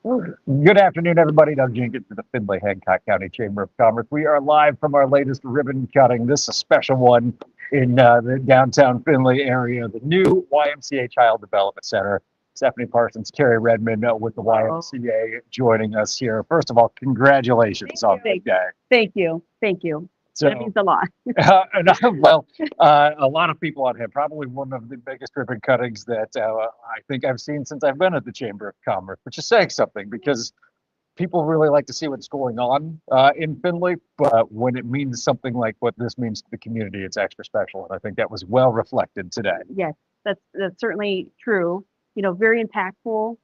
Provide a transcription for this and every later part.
Good afternoon, everybody. Doug Jenkins with the Findlay Hancock County Chamber of Commerce. We are live from our latest ribbon cutting. This is a special one in the downtown Findlay area, the new YMCA Child Development Center. Stephanie Parsons, Carrie Redmond with the YMCA joining us here. First of all, congratulations on the day. Thank you. Thank you. So, That means a lot. a lot of people on here, probably one of the biggest ribbon cuttings that I think I've seen since I've been at the Chamber of Commerce, which is saying something because people really like to see what's going on in Findlay, but when it means something like what this means to the community, it's extra special. And I think that was well reflected today. Yes, that's certainly true. You know, very impactful.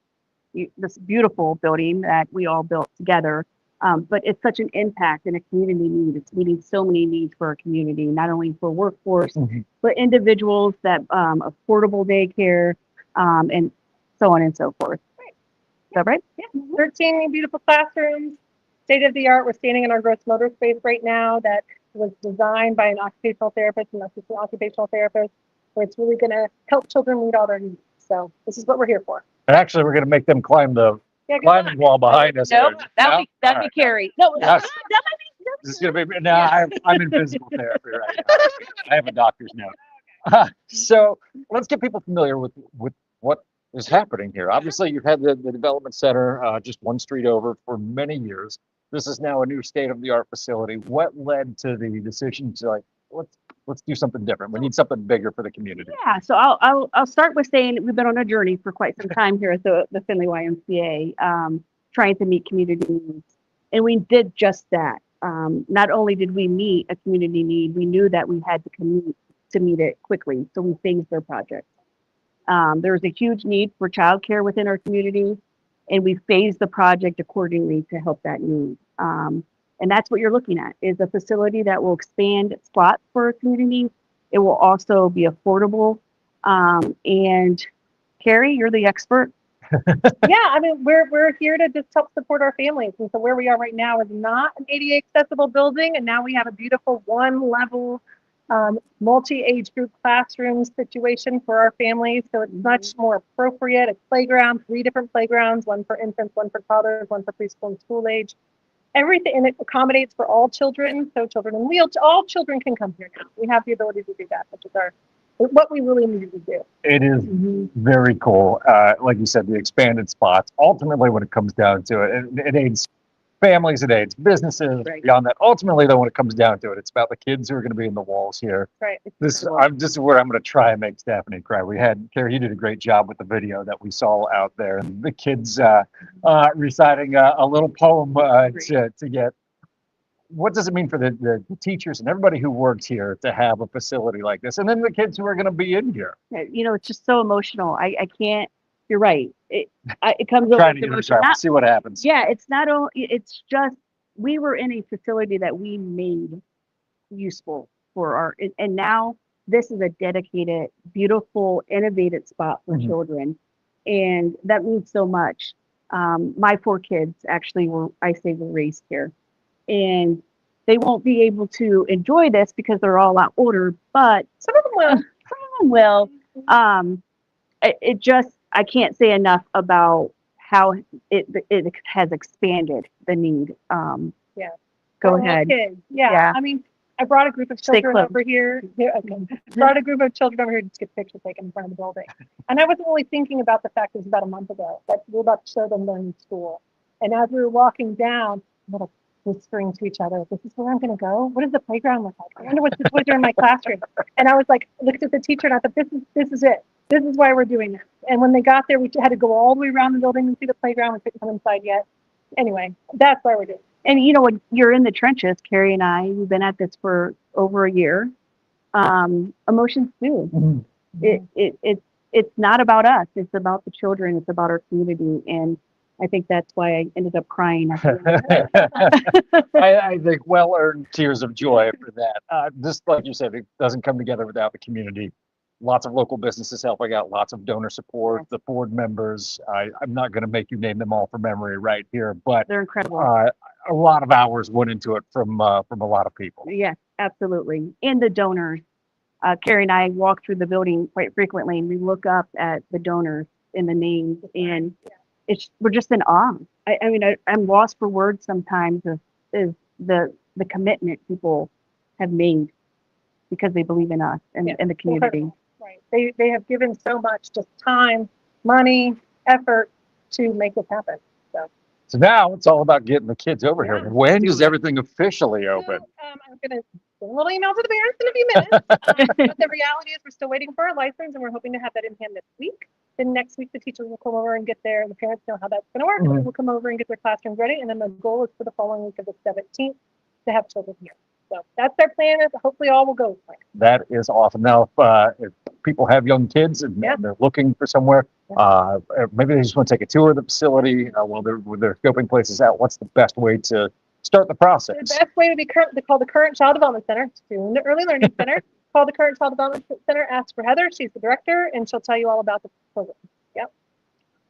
This beautiful building that we all built together. But it's such an impact and a community need. It's meeting so many needs for our community, not only for workforce, but individuals that affordable daycare, and so on and so forth. Is that right? Yeah, 13 beautiful classrooms, state of the art. We're standing in our gross motor space right now that was designed by an occupational therapist and assistant occupational therapist, where it's really going to help children meet all their needs. So this is what we're here for. And actually, we're going to make them climb the climbing wall behind us. No, that'd be Carrie. No, Yes. that might be. This is going to be, no, I'm in physical therapy right now. I have a doctor's note. So let's get people familiar with what is happening here. Obviously, you've had the development center just one street over for many years. This is now a new state-of-the-art facility. What led to the decision to like, let's do something different? We need something bigger for the community. Yeah, so I'll start with saying we've been on a journey for quite some time here at the Findlay YMCA, trying to meet community needs, and we did just that. Not only did we meet a community need, we knew that we had to meet it quickly, so we phased our project. There was a huge need for childcare within our community, and we phased the project accordingly to help that need. And that's what you're looking at, is a facility that will expand spots for our community. It will also be affordable. And Carrie, you're the expert. Yeah, I mean, we're here to just help support our families. And so where we are right now is not an ADA accessible building. And now we have a beautiful one-level multi-age group classroom situation for our families. So it's much more appropriate. A playground, 3 different playgrounds, one for infants, one for toddlers, one for preschool and school age. Everything, and it accommodates for all children. So children in wheelchairs, all children can come here now. We have the ability to do that, which is what we really needed to do. It is very cool. Like you said, the expanded spots. Ultimately, when it comes down to it, it aids families, it aids businesses. Right. Beyond that, ultimately, though, when it comes down to it, it's about the kids who are going to be in the walls here. Right. This is where I'm going to try and make Stephanie cry. We had Carrie, you did a great job with the video that we saw out there, and the kids reciting a little poem to get. What does it mean for the teachers and everybody who works here to have a facility like this, and then the kids who are going to be in here? You know, it's just so emotional. I can't. You're right. It comes over Trying to with get emotion. it see what happens. Yeah, it's not only. It's just we were in a facility that we made useful for our, and now this is a dedicated, beautiful, innovative spot for children, and that means so much. My 4 kids actually were raised here, and they won't be able to enjoy this because they're all a lot older, but some of them will. Some of them will. It just, I can't say enough about how it has expanded the need. Yeah. Go For all ahead. kids. Yeah. Yeah. I mean, I brought a group of Stay children close. over here. Brought a group of children over here to get pictures taken in front of the building. And I wasn't really thinking about the fact it was about a month ago that we were about to show them learning school. And as we were walking down, we were whispering to each other, "This is where I'm going to go. What does the playground look like? I wonder what the toys are in my classroom." And I was like, looked at the teacher and I thought, this is it. This is why we're doing this. And when they got there, we had to go all the way around the building and see the playground. We couldn't come inside yet. Anyway, that's why we're doing it. And you know, when you're in the trenches, Carrie and I, we've been at this for over a year. Emotions do. It's not about us. It's about the children. It's about our community. And I think that's why I ended up crying. I think well-earned tears of joy for that. This, like you said, it doesn't come together without the community. Lots of local businesses helping out, lots of donor support, the board members. I'm not going to make you name them all from memory right here, but They're incredible. A lot of hours went into it from a lot of people. Yes, absolutely. And the donors. Carrie and I walk through the building quite frequently, and we look up at the donors and the names, and we're just in awe. I mean, I'm lost for words sometimes of is the commitment people have made because they believe in us and, Yeah, and the community. Right. They have given so much, just time, money, effort to make this happen. So now it's all about getting the kids over Yeah. here. When does everything officially open? So, I'm going to send a little email to the parents in a few minutes. But the reality is we're still waiting for our license and we're hoping to have that in hand this week. Then next week, the teachers will come over and get there. The parents know how that's going to work. Mhm. We'll come over and get their classrooms ready. And then the goal is for the following week of the 17th to have children here. So that's their plan. Is hopefully all will go as planned. That is awesome. Now, if people have young kids and Yeah. they're looking for somewhere, maybe they just want to take a tour of the facility while they're scoping places out. What's the best way to start the process? The best way would be call the Current Child Development Center, soon the Early Learning Center. Call the Current Child Development Center, ask for Heather. She's the director, and she'll tell you all about the program. Yep.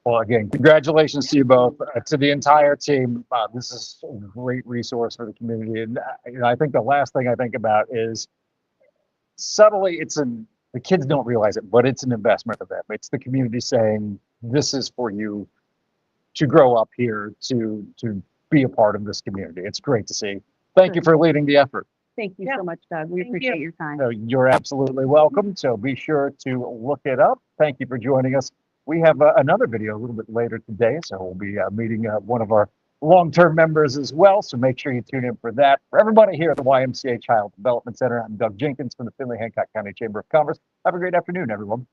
Well, again, congratulations to you both, to the entire team. This is a great resource for the community. And I think the last thing I think about is subtly, the kids don't realize it, but it's an investment of them. It's the community saying, this is for you to grow up here, to be a part of this community. It's great to see. Thank you for leading the effort. Thank you Yeah. so much, Doug. We Thank appreciate you. your time. So you're absolutely welcome. So be sure to look it up. Thank you for joining us. We have another video a little bit later today, so we'll be meeting one of our long-term members as well. So make sure you tune in for that. For everybody here at the YMCA Child Development Center, I'm Doug Jenkins from the Findlay Hancock County Chamber of Commerce. Have a great afternoon, everyone.